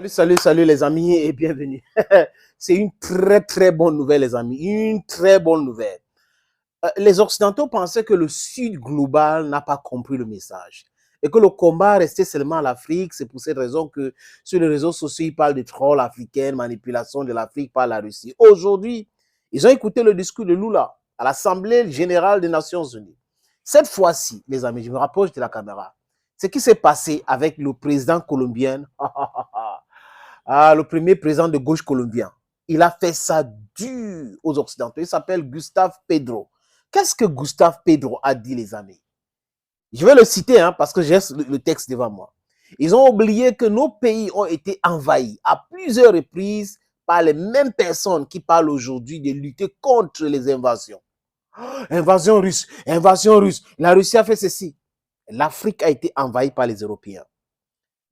Salut les amis et bienvenue. C'est une très bonne nouvelle les amis, une très bonne nouvelle. Les Occidentaux pensaient que le Sud global n'a pas compris le message et que le combat restait seulement à l'Afrique. C'est pour cette raison que sur les réseaux sociaux, ils parlent de trolls africains, manipulation de l'Afrique par la Russie. Aujourd'hui, ils ont écouté le discours de Lula à l'Assemblée générale des Nations Unies. Cette fois-ci, les amis, je me rapproche de la caméra. Ce qui s'est passé avec le président colombien, le premier président de gauche colombien, il a fait ça dur aux Occidentaux. Il s'appelle Gustave Petro. Qu'est-ce que Gustave Petro a dit, les amis? Je vais le citer parce que j'ai le texte devant moi. Ils ont oublié que nos pays ont été envahis à plusieurs reprises par les mêmes personnes qui parlent aujourd'hui de lutter contre les invasions. Invasion russe, invasion russe. La Russie a fait ceci. L'Afrique a été envahie par les Européens.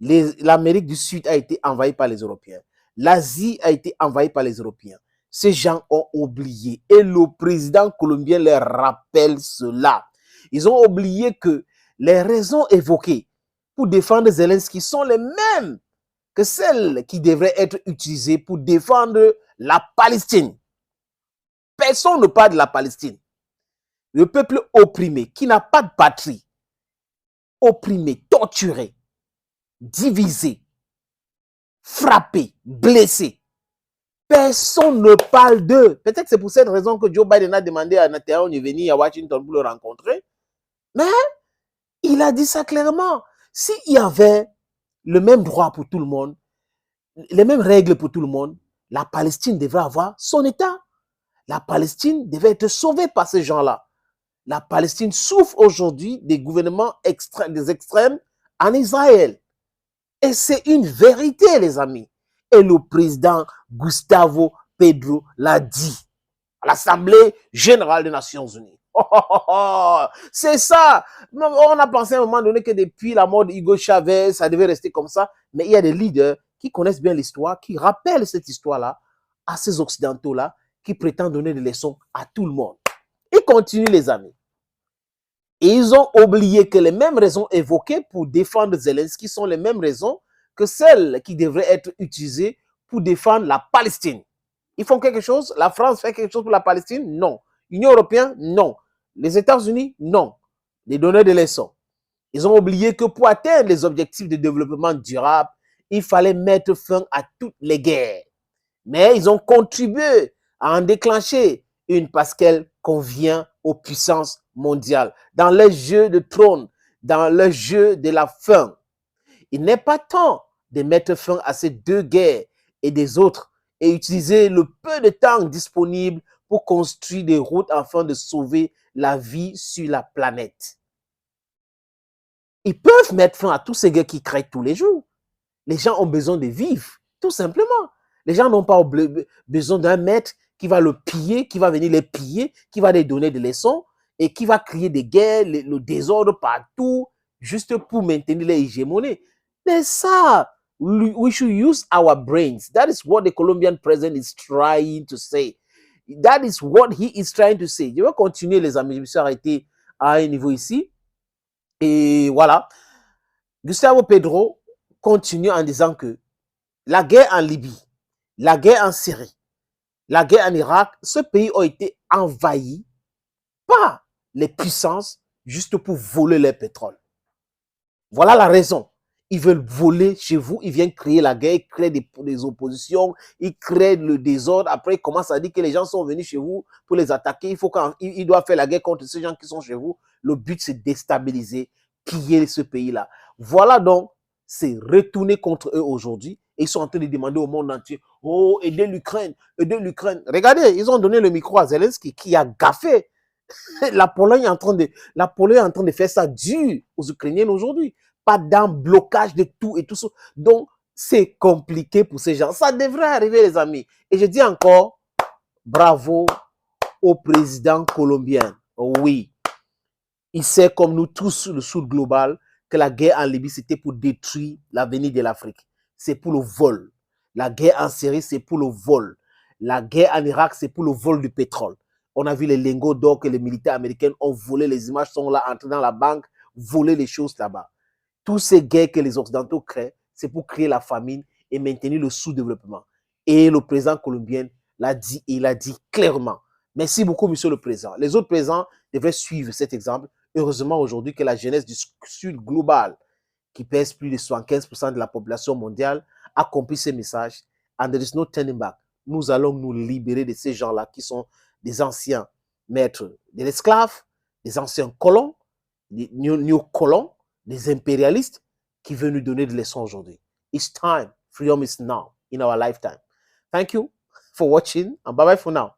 L'Amérique du Sud a été envahie par les Européens. L'Asie a été envahie par les Européens. Ces gens ont oublié et le président colombien leur rappelle cela. Ils ont oublié que les raisons évoquées pour défendre Zelensky sont les mêmes que celles qui devraient être utilisées pour défendre la Palestine. Personne ne parle de la Palestine. Le peuple opprimé, qui n'a pas de patrie, opprimé, torturé, divisé, frappé, blessé. Personne ne parle d'eux. Peut-être que c'est pour cette raison que Joe Biden a demandé à Netanyahu de venir à Washington pour le rencontrer. Mais il a dit ça clairement. S'il y avait le même droit pour tout le monde, les mêmes règles pour tout le monde, la Palestine devrait avoir son État. La Palestine devait être sauvée par ces gens-là. La Palestine souffre aujourd'hui des gouvernements des extrêmes en Israël. Et c'est une vérité, les amis. Et le président Gustavo Petro l'a dit à l'Assemblée générale des Nations Unies. C'est ça. On a pensé à un moment donné que depuis la mort d'Hugo Chavez, ça devait rester comme ça. Mais il y a des leaders qui connaissent bien l'histoire, qui rappellent cette histoire-là à ces Occidentaux-là, qui prétendent donner des leçons à tout le monde. Ils continuent, les amis. Et ils ont oublié que les mêmes raisons évoquées pour défendre Zelensky sont les mêmes raisons que celles qui devraient être utilisées pour défendre la Palestine. Ils font quelque chose? La France fait quelque chose pour la Palestine? Non. L'Union européenne? Non. Les États-Unis? Non. Les donneurs de leçons. Ils ont oublié que pour atteindre les objectifs de développement durable, il fallait mettre fin à toutes les guerres. Mais ils ont contribué à en déclencher une parce qu'elle convient aux puissances mondiales. Dans le jeu de trône, dans le jeu de la faim. Il n'est pas temps de mettre fin à ces deux guerres et des autres et utiliser le peu de temps disponible pour construire des routes afin de sauver la vie sur la planète. Ils peuvent mettre fin à tous ces guerres qui créent tous les jours. Les gens ont besoin de vivre, tout simplement. Les gens n'ont pas besoin d'un maître qui va le piller, qui va venir les piller, qui va les donner des leçons et qui va créer des guerres, le désordre partout, juste pour maintenir l'hégémonie. Mais ça, we should use our brains. That is what the Colombian president is trying to say. That is what he is trying to say. Je vais continuer, les amis. Je me suis arrêté à un niveau ici. Et voilà. Gustavo Petro continue en disant que la guerre en Libye, la guerre en Syrie, la guerre en Irak, ce pays a été envahi par les puissances juste pour voler leur pétrole. Voilà la raison. Ils veulent voler chez vous, ils viennent créer la guerre, ils créent des oppositions, ils créent le désordre. Après, ils commencent à dire que les gens sont venus chez vous pour les attaquer. Ils doivent faire la guerre contre ces gens qui sont chez vous. Le but, c'est de déstabiliser, piller ce pays-là. Voilà donc, c'est retourner contre eux aujourd'hui. Ils sont en train de demander au monde entier, oh, aidez l'Ukraine, aidez l'Ukraine. Regardez, ils ont donné le micro à Zelensky qui a gaffé. La Pologne est en train de faire ça dur aux Ukrainiens aujourd'hui. Pas d'un blocage de tout et tout ça. Donc, c'est compliqué pour ces gens. Ça devrait arriver, les amis. Et je dis encore, bravo au président colombien. Oui, il sait comme nous tous, le Sud global, que la guerre en Libye, c'était pour détruire l'avenir de l'Afrique. C'est pour le vol. La guerre en Syrie, c'est pour le vol. La guerre en Irak, c'est pour le vol du pétrole. On a vu les lingots d'or que les militaires américains ont volé. Les images sont là, entrés dans la banque, voler les choses là-bas. Tous ces guerres que les Occidentaux créent, c'est pour créer la famine et maintenir le sous-développement. Et le président colombien l'a dit, et il a dit clairement. Merci beaucoup, monsieur le président. Les autres présidents devraient suivre cet exemple. Heureusement aujourd'hui que la jeunesse du Sud global, qui pèse plus de 75% de la population mondiale, a compris ces messages. And there is no turning back. Nous allons nous libérer de ces gens-là qui sont des anciens maîtres de l'esclave, des anciens colons, des néocolons, des impérialistes qui veulent nous donner des leçons aujourd'hui. It's time. Freedom is now in our lifetime. Thank you for watching and bye-bye for now.